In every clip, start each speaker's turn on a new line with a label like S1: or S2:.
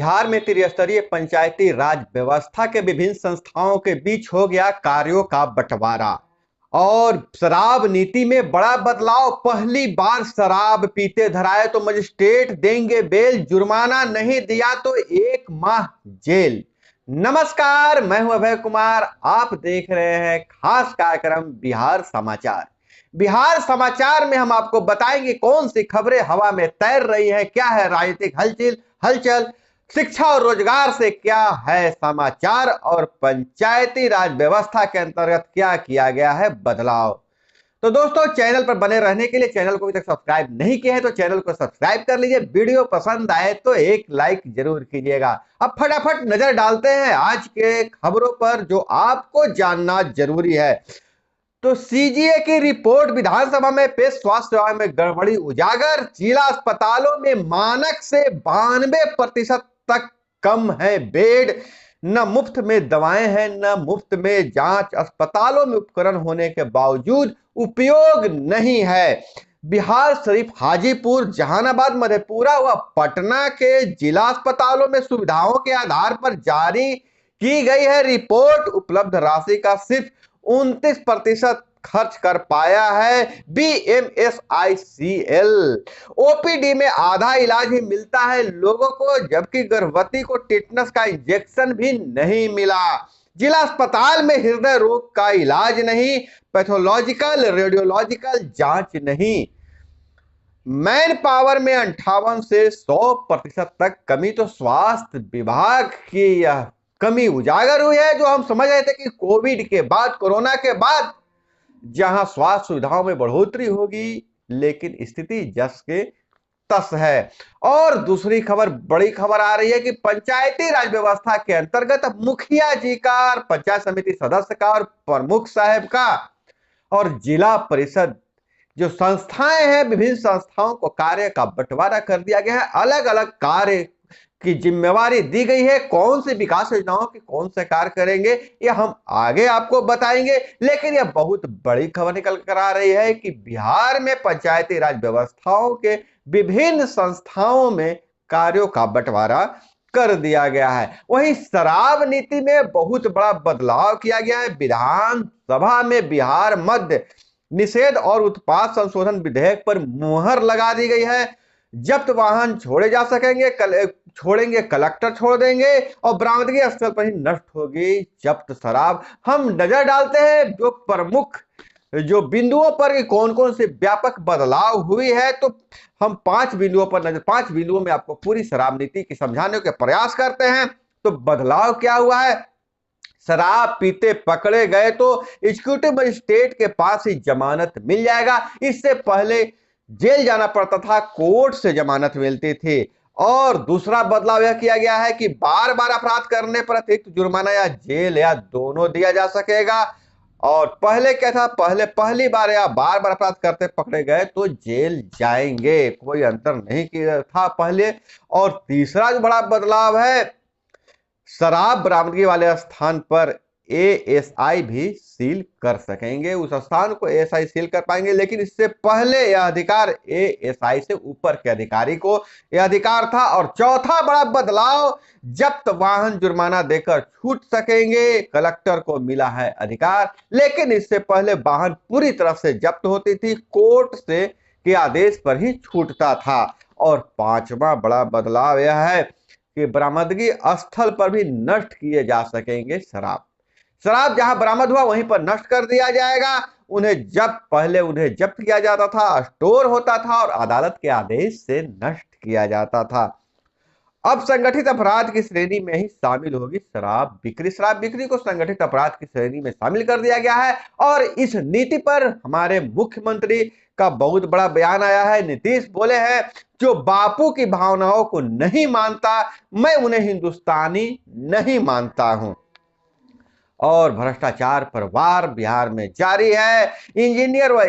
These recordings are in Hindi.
S1: बिहार में त्रिस्तरीय पंचायती राज व्यवस्था के विभिन्न संस्थाओं के बीच हो गया कार्यों का बंटवारा। और शराब नीति में बड़ा बदलाव। पहली बार शराब पीते धराए तो मजिस्ट्रेट देंगे बेल, जुर्माना नहीं दिया तो 1 माह जेल। नमस्कार, मैं हूं अभय कुमार। आप देख रहे हैं खास कार्यक्रम बिहार समाचार। बिहार समाचार में हम आपको बताएंगे कौन सी खबरें हवा में तैर रही हैं, क्या है राजनीतिक हलचल, शिक्षा और रोजगार से क्या है समाचार, और पंचायती राज व्यवस्था के अंतर्गत क्या किया गया है बदलाव। तो दोस्तों, चैनल पर बने रहने के लिए चैनल को अभी तक सब्सक्राइब नहीं किया है तो चैनल को सब्सक्राइब कर लीजिए। वीडियो पसंद आए तो एक लाइक जरूर कीजिएगा। अब फटाफट नजर डालते हैं आज के खबरों पर जो आपको जानना जरूरी है। तो सीजीए की रिपोर्ट विधानसभा में पेश, स्वास्थ्य सेवा में गड़बड़ी उजागर। जिला अस्पतालों में मानक से 92% तक कम है बेड। न मुफ्त में दवाएं हैं, न मुफ्त में जांच। अस्पतालों में उपकरण होने के बावजूद उपयोग नहीं है। बिहार शरीफ, हाजीपुर, जहानाबाद, मधेपुरा व पटना के जिला अस्पतालों में सुविधाओं के आधार पर जारी की गई है रिपोर्ट। उपलब्ध राशि का सिर्फ 29% खर्च कर पाया है BMSICL। ओपीडी में आधा इलाज ही मिलता है लोगों को, जबकि गर्भवती को टेटनस का इंजेक्शन भी नहीं मिला। जिला अस्पताल में हृदय रोग का इलाज नहीं, पैथोलॉजिकल रेडियोलॉजिकल जांच नहीं। मैन पावर में 58 से 100% तक कमी। तो स्वास्थ्य विभाग की यह कमी उजागर हुई है जो हम समझ रहे थे कि कोविड के बाद, कोरोना के बाद जहां स्वास्थ्य सुविधाओं में बढ़ोतरी होगी, लेकिन स्थिति जस के तस है। और दूसरी खबर, बड़ी खबर आ रही है कि पंचायती राज व्यवस्था के अंतर्गत मुखिया जी का, पंचायत समिति सदस्य का और प्रमुख साहब का और जिला परिषद जो संस्थाएं हैं, विभिन्न संस्थाओं को कार्य का बंटवारा कर दिया गया है। अलग अलग कार्य की जिम्मेवारी दी गई है। कौन सी विकास योजनाओं के कौन से कार्य करेंगे यह हम आगे आपको बताएंगे। लेकिन यह बहुत बड़ी खबर निकल कर आ रही है कि बिहार में पंचायती राज व्यवस्थाओं के विभिन्न संस्थाओं में कार्यों का बंटवारा कर दिया गया है। वहीं शराब नीति में बहुत बड़ा बदलाव किया गया है। विधानसभा में बिहार मद्य निषेध और उत्पाद संशोधन विधेयक पर मुहर लगा दी गई है। जब्त वाहन छोड़े जा सकेंगे, छोड़ेंगे कलेक्टर छोड़ देंगे, और बरामदगी स्थल पर ही नष्ट होगी जब्त शराब। हम नजर डालते हैं जो प्रमुख जो बिंदुओं पर कौन कौन से व्यापक बदलाव हुई है। तो हम 5 बिंदुओं में आपको पूरी शराब नीति की समझाने के प्रयास करते हैं। तो बदलाव क्या हुआ है? शराब पीते पकड़े गए तो एग्जीक्यूटिव मजिस्ट्रेट के पास ही जमानत मिल जाएगा। इससे पहले जेल जाना पड़ता था, कोर्ट से जमानत मिलती थी। और दूसरा बदलाव यह किया गया है कि बार बार अपराध करने पर अतिरिक्त जुर्माना या जेल या दोनों दिया जा सकेगा। और पहले क्या था, पहली बार या बार बार अपराध करते पकड़े गए तो जेल जाएंगे, कोई अंतर नहीं किया था पहले। और तीसरा जो बड़ा बदलाव है, शराब बरामदगी वाले स्थान पर एएसआई भी सील कर सकेंगे। उस स्थान को एएसआई सील कर पाएंगे, लेकिन इससे पहले यह अधिकार एएसआई से ऊपर के अधिकारी को यह अधिकार था। और चौथा बड़ा बदलाव, जब्त वाहन जुर्माना देकर छूट सकेंगे, कलेक्टर को मिला है अधिकार। लेकिन इससे पहले वाहन पूरी तरह से जब्त होती थी, कोर्ट से के आदेश पर ही छूटता था। और पांचवा बड़ा बदलाव यह है कि बरामदगी स्थल पर भी नष्ट किए जा सकेंगे शराब जहां बरामद हुआ वहीं पर नष्ट कर दिया जाएगा। पहले उन्हें जब्त किया जाता था, स्टोर होता था और अदालत के आदेश से नष्ट किया जाता था। अब संगठित अपराध की श्रेणी में ही शामिल होगी शराब बिक्री को संगठित अपराध की श्रेणी में शामिल कर दिया गया है। और इस नीति पर हमारे मुख्यमंत्री का बहुत बड़ा बयान आया है। नीतीश बोले हैं, जो बापू की भावनाओं को नहीं मानता, मैं उन्हें हिंदुस्तानी नहीं मानता हूं। और भ्रष्टाचार पर वार बिहार में जारी है। इंजीनियर व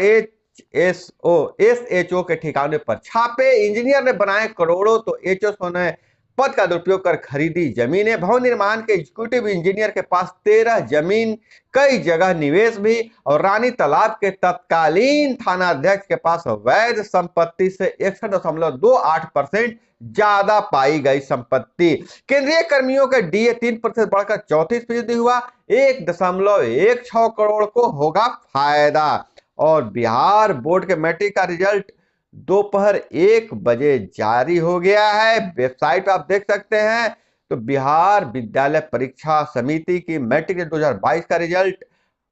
S1: एसएचओ के ठिकाने पर छापे। इंजीनियर ने बनाए करोड़ों तो एचओ ने पद का दुरुपयोग कर खरीदी जमीनें। भवन निर्माण के एग्जीक्यूटिव इंजीनियर के पास 13 जमीन, कई जगह निवेश भी। और रानी तालाब के तत्कालीन थानाध्यक्ष के पास वैध संपत्ति से 61.28% ज्यादा पाई गई संपत्ति। केंद्रीय कर्मियों के डीए 3% बढ़कर 34% हुआ। 1.16 करोड़ को होगा फायदा। और बिहार बोर्ड के मैट्रिक का रिजल्ट दोपहर 1 बजे जारी हो गया है। वेबसाइट पर आप देख सकते हैं। तो बिहार विद्यालय परीक्षा समिति की मैट्रिक 2022 का रिजल्ट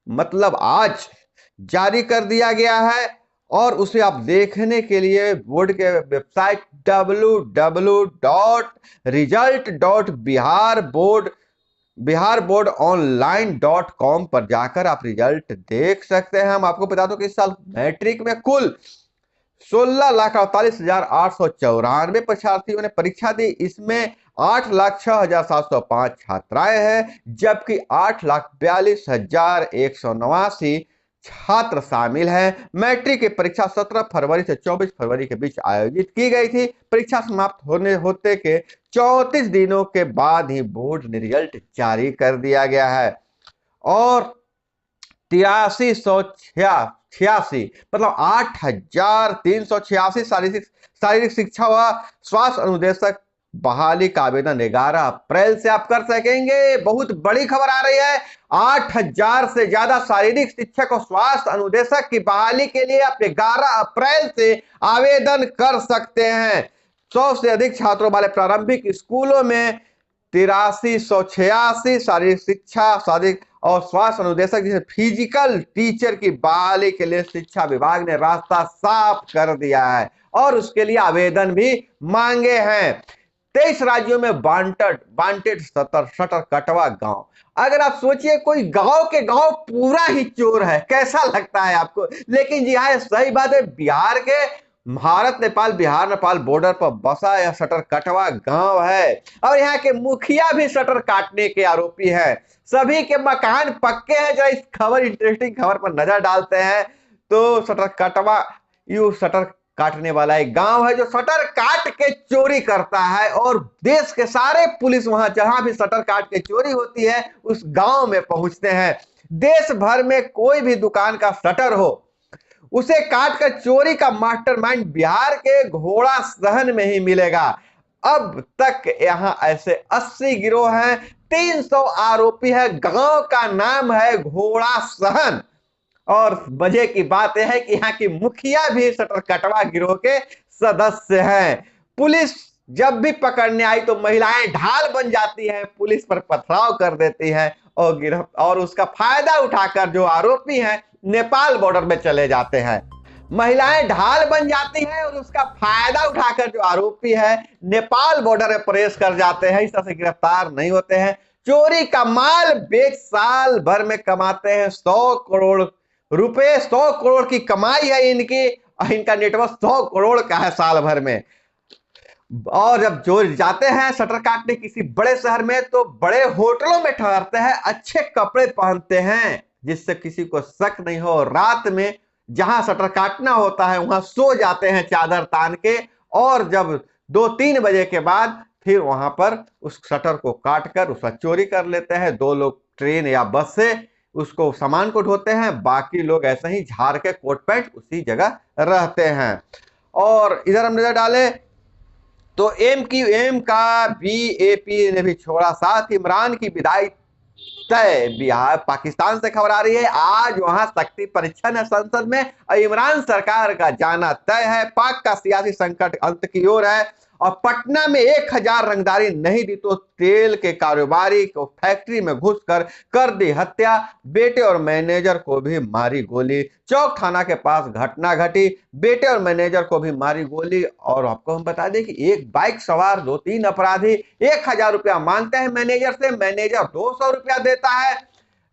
S1: मतलब आज जारी कर दिया गया है। और उसे आप देखने के लिए बोर्ड के वेबसाइट www.result.biharboardonline.com पर जाकर आप रिजल्ट देख सकते हैं। हम आपको बता दो कि इस साल मैट्रिक में कुल 16,48,894 परीक्षार्थियों ने परीक्षा दी। इसमें 8,06,705 छात्राएं हैं, जबकि 8,42,189 छात्र शामिल हैं। मैट्रिक की परीक्षा 17 फरवरी से 24 फरवरी के बीच आयोजित की गई थी। परीक्षा समाप्त होते के 34 दिनों के बाद ही बोर्ड ने रिजल्ट जारी कर दिया गया है। और 8386 मतलब 8,386 शारीरिक शिक्षा व स्वास्थ्य अनुदेशक बहाली का आवेदन 11 अप्रैल से आप कर सकेंगे। बहुत बड़ी खबर आ रही है। 8,000 से ज्यादा शारीरिक शिक्षक और स्वास्थ्य अनुदेशक की बहाली के लिए आप 11 अप्रैल से आवेदन कर सकते हैं। 100 से अधिक छात्रों वाले प्रारंभिक स्कूलों में 8386 शारीरिक शिक्षा शारीरिक और स्वास्थ्य अनुदेशक जैसे फिजिकल टीचर की बहाली के लिए शिक्षा विभाग ने रास्ता साफ कर दिया है और उसके लिए आवेदन भी मांगे हैं। 23 राज्यों में वांटेड शटर कटवा गांव। अगर आप सोचिए कोई गांव के गांव पूरा ही चोर है, कैसा लगता है आपको? लेकिन जी हाँ, सही बात है। बिहार के बिहार नेपाल बॉर्डर पर बसा यह शटर कटवा गांव है और यहाँ के मुखिया भी शटर काटने के आरोपी हैं। सभी के मकान पक्के हैं। जरा इस इंटरेस्टिंग खबर पर नजर डालते हैं तो शटर काटने वाला एक गांव है जो शटर काट के चोरी करता है और देश के सारे पुलिस वहां जहां भी शटर काट के चोरी होती है उस गांव में पहुंचते हैं। देश भर में कोई भी दुकान का शटर हो उसे काटकर चोरी का मास्टरमाइंड बिहार के घोड़ा सहन में ही मिलेगा। अब तक यहां ऐसे 80 गिरोह हैं, 300 आरोपी है। गांव का नाम है घोड़ा सहन। और मजे की बात यह है कि यहाँ की मुखिया भी शटर कटवा गिरोह के सदस्य हैं। पुलिस जब भी पकड़ने आई तो महिलाएं ढाल बन जाती हैं, पुलिस पर पथराव कर देती हैं और उसका फायदा उठाकर जो आरोपी हैं नेपाल बॉर्डर में चले जाते हैं। महिलाएं ढाल बन जाती हैं और उसका फायदा उठाकर जो आरोपी है नेपाल बॉर्डर में प्रवेश कर जाते हैं। इस तरह से गिरफ्तार नहीं होते हैं। चोरी का माल बेच साल भर में कमाते हैं 100 करोड़ रुपए। 100 करोड़ की कमाई है इनकी। इनका नेटवर्क 100 करोड़ का है साल भर में। और जब चोर जाते हैं शटर काटने किसी बड़े शहर में तो बड़े होटलों में ठहरते हैं, अच्छे कपड़े पहनते हैं जिससे किसी को शक नहीं हो। रात में जहां शटर काटना होता है वहां सो जाते हैं चादर तान के और जब 2-3 बजे के बाद फिर वहां पर उस शटर को काटकर उसका चोरी कर लेते हैं। 2 लोग ट्रेन या बस से उसको सामान को ढोते हैं, बाकी लोग ऐसे ही झाड़ के कोट पैंट उसी जगह रहते हैं। और इधर हम नजर डालें तो एमक्यूएम का बीएपी ने भी छोड़ा, साथ इमरान की विदाई तय। बिहार पाकिस्तान से खबर आ रही है आज वहां शक्ति परीक्षण है संसद में और इमरान सरकार का जाना तय है। पाक का सियासी संकट अंत की ओर है और पटना में 1000 रंगदारी नहीं दी तो तेल के कारोबारी को फैक्ट्री में घुसकर कर दी हत्या। बेटे और मैनेजर को भी मारी गोली। चौक थाना के पास घटना घटी, बेटे और मैनेजर को भी मारी गोली। और आपको हम बता दें कि एक बाइक सवार 2-3 अपराधी 1000 रुपया मांगते हैं मैनेजर से, मैनेजर 200 रुपया देता है।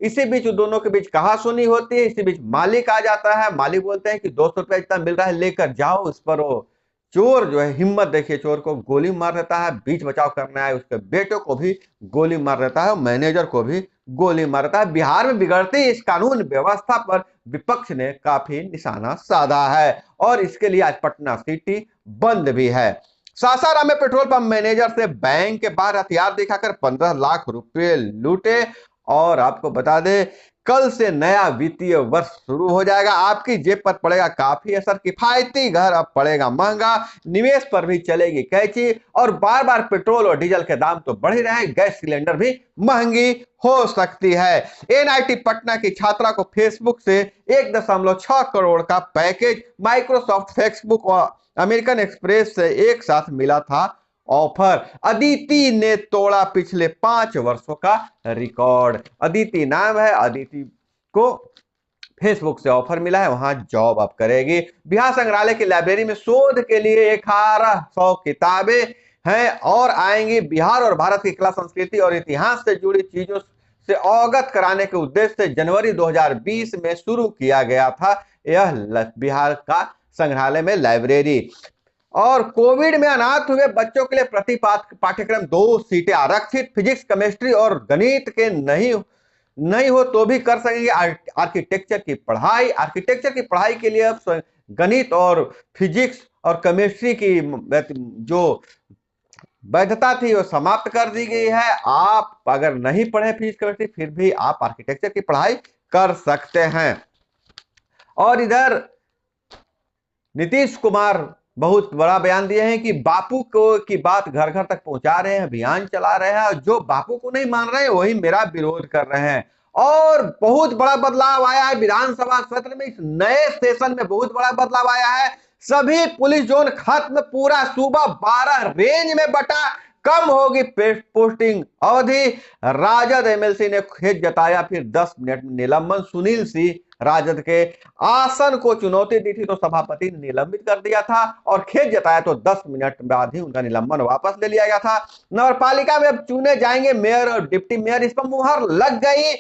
S1: इसी बीच दोनों के बीच कहासुनी होती है। इसी बीच मालिक आ जाता है, मालिक बोलते हैं कि 200 रुपया इतना मिल रहा है लेकर जाओ। उस पर वो चोर जो है हिम्मत देखिए, चोर को गोली मार देता है। बीच बचाव करने आए उसके बेटे को भी गोली मार देता है और मैनेजर को भी गोली मार देता है। बिहार में बिगड़ती इस कानून व्यवस्था पर विपक्ष ने काफी निशाना साधा है और इसके लिए आज पटना सिटी बंद भी है। सासाराम में पेट्रोल पंप मैनेजर से बैंक के बाहर हथियार दिखाकर 15 लाख रुपए लूटे। और आपको बता दें, कल से नया वित्तीय वर्ष शुरू हो जाएगा, आपकी जेब पर पड़ेगा काफी असर। किफायती घर अब पड़ेगा महंगा, निवेश पर भी चलेगी कैची। और बार बार पेट्रोल और डीजल के दाम तो बढ़ ही रहे हैं, गैस सिलेंडर भी महंगी हो सकती है। एनआईटी पटना की छात्रा को फेसबुक से 1.6 करोड़ का पैकेज, माइक्रोसॉफ्ट, फेसबुक और अमेरिकन एक्सप्रेस से एक साथ मिला था ऑफर। अदिति ने तोड़ा पिछले 5 वर्षों का रिकॉर्ड। अदिति नाम है, अदिति को फेसबुक से ऑफर मिला है, वहां जॉब अब करेगी। बिहार संग्रहालय की लाइब्रेरी में शोध के लिए 1800 किताबें हैं और आएंगी। बिहार और भारत की कला, संस्कृति और इतिहास से जुड़ी चीजों से अवगत कराने के उद्देश्य से जनवरी 2020 में शुरू किया गया था यह बिहार का संग्रहालय में लाइब्रेरी। और कोविड में अनाथ हुए बच्चों के लिए प्रति पाठ्यक्रम 2 सीटें आरक्षित। फिजिक्स, केमिस्ट्री और गणित के नहीं हो तो भी कर सकेंगे आर्किटेक्चर की पढ़ाई। आर्किटेक्चर की पढ़ाई के लिए अब गणित और फिजिक्स और केमिस्ट्री की जो वैधता थी वो समाप्त कर दी गई है। आप अगर नहीं पढ़े फिजिक्स केमिस्ट्री, फिर भी आप आर्किटेक्चर की पढ़ाई कर सकते हैं। और इधर नीतीश कुमार बहुत बड़ा बयान दिए हैं कि बापू को की बात घर घर तक पहुंचा रहे हैं, अभियान चला रहे हैं, और जो बापू को नहीं मान रहे हैं वही मेरा विरोध कर रहे हैं। और बहुत बड़ा बदलाव आया है विधानसभा सत्र में, इस नए सेशन में बहुत बड़ा बदलाव आया है। सभी पुलिस जोन खत्म, पूरा सूबा 12 रेंज में बटा, कम होगी पोस्टिंग अवधि। राजद एमएलसी ने खेद जताया, फिर 10 मिनट में निलंबन। सुनील सिंह राजद के आसन को चुनौती दी थी तो सभापति ने निलंबित कर दिया था, और खेद जताया तो 10 मिनट बाद ही उनका निलंबन वापस ले लिया गया था। नगरपालिका में अब चुने जाएंगे मेयर और डिप्टी मेयर, इस पर मुहर लग गई।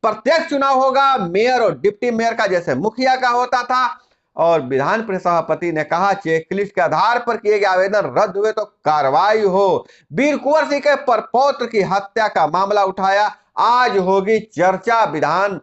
S1: प्रत्यक्ष चुनाव होगा मेयर और डिप्टी मेयर का, जैसे मुखिया का होता था। और विधान परिषद सभापति ने कहा, चेकलिस्ट के आधार पर किए गए आवेदन रद्द हुए तो कार्रवाई हो। वीर कुंवर सिंह के परपौत्र की हत्या का मामला उठाया, आज होगी चर्चा। विधान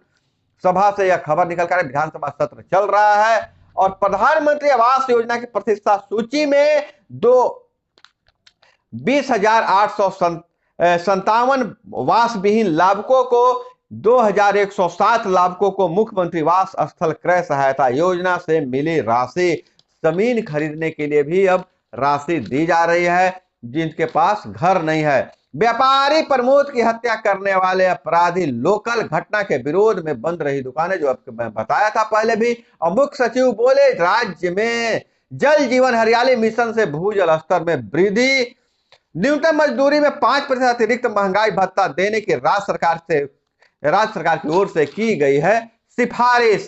S1: सभा से यह खबर निकल कर विधानसभा सत्र चल रहा है। और प्रधानमंत्री आवास योजना की प्रतिष्ठा सूची में 20,857 वास विहीन लाभुकों को 2,107 लाभुकों को मुख्यमंत्री वास स्थल क्रय सहायता योजना से मिली राशि। जमीन खरीदने के लिए भी अब राशि दी जा रही है जिनके पास घर नहीं है। व्यापारी प्रमोद की हत्या करने वाले अपराधी लोकल, घटना के विरोध में बंद रही दुकानें, जो आपको मैं बताया था पहले भी। और मुख्य सचिव बोले, राज्य में जल जीवन हरियाली मिशन से भूजल स्तर में वृद्धि। न्यूनतम मजदूरी में 5% अतिरिक्त महंगाई भत्ता देने की राज्य सरकार की ओर से की गई है सिफारिश।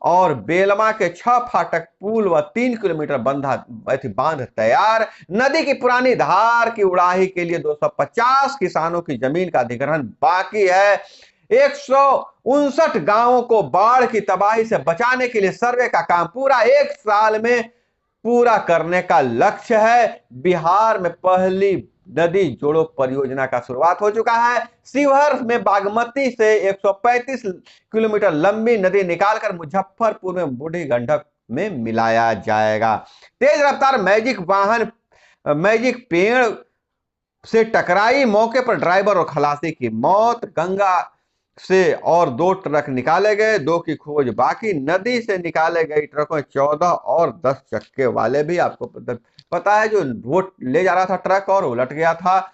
S1: और बेलमा के 6 फाटक पुल व 3 किलोमीटर बांध तैयार। नदी की पुरानी धार की उड़ाही के लिए 250 किसानों की जमीन का अधिग्रहण बाकी है। 159 गांवों को बाढ़ की तबाही से बचाने के लिए सर्वे का काम पूरा 1 साल में पूरा करने का लक्ष्य है। बिहार में पहली नदी जोड़ो परियोजना का शुरुआत हो चुका है। शिवहर में बागमती से 135 किलोमीटर लंबी नदी निकालकर मुजफ्फरपुर में बूढ़ी गंडक में मिलाया जाएगा। तेज रफ्तार मैजिक पेड़ से टकराई, मौके पर ड्राइवर और खलासी की मौत। गंगा से और 2 ट्रक निकाले गए, 2 की खोज बाकी। नदी से निकाले गए ट्रकों 14 और 10 चक्के वाले भी, आपको पता है, जो वोट ले जा रहा था ट्रक और उलट गया था।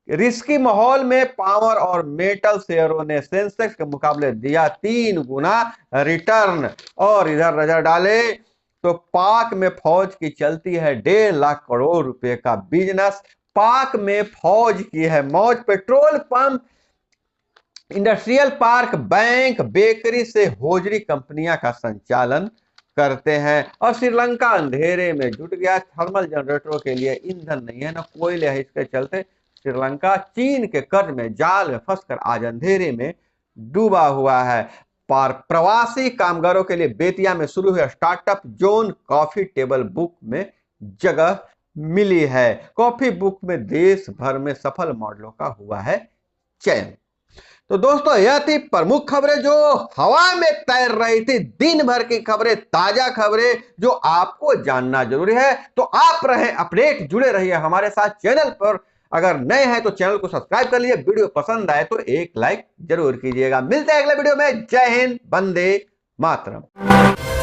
S1: रिस्की माहौल में पावर और मेटल शेयरों ने सेंसेक्स के मुकाबले दिया 3 गुना रिटर्न। और इधर नजर डाले तो पाक में फौज की चलती है 1.5 लाख करोड़ रुपए का बिजनेस। पाक में फौज की है मौज। Petrol pump, industrial park, bank, bakery से होजरी कंपनियां का संचालन करते हैं। और श्रीलंका अंधेरे में जुट गया। थर्मल जनरेटरों के लिए ईंधन नहीं है, ना कोयले है, इसके चलते श्रीलंका चीन के कर्ज में, जाल में फंसकर आज अंधेरे में डूबा हुआ है। प्रवासी कामगारों के लिए बेतिया में शुरू हुआ startup zone, coffee table book में जगह मिली है। कॉफी बुक में देश भर में सफल मॉडलों का हुआ है चयन। तो दोस्तों यह थी प्रमुख खबरें जो हवा में तैर रही थी, दिन भर की खबरें, ताजा खबरें जो आपको जानना जरूरी है। तो आप रहे अपडेट, जुड़े रहिए हमारे साथ चैनल पर। अगर नए हैं तो चैनल को सब्सक्राइब कर लीजिए, वीडियो पसंद आए तो एक लाइक जरूर कीजिएगा। मिलते हैं अगले वीडियो में। जय हिंद, वंदे मातरम।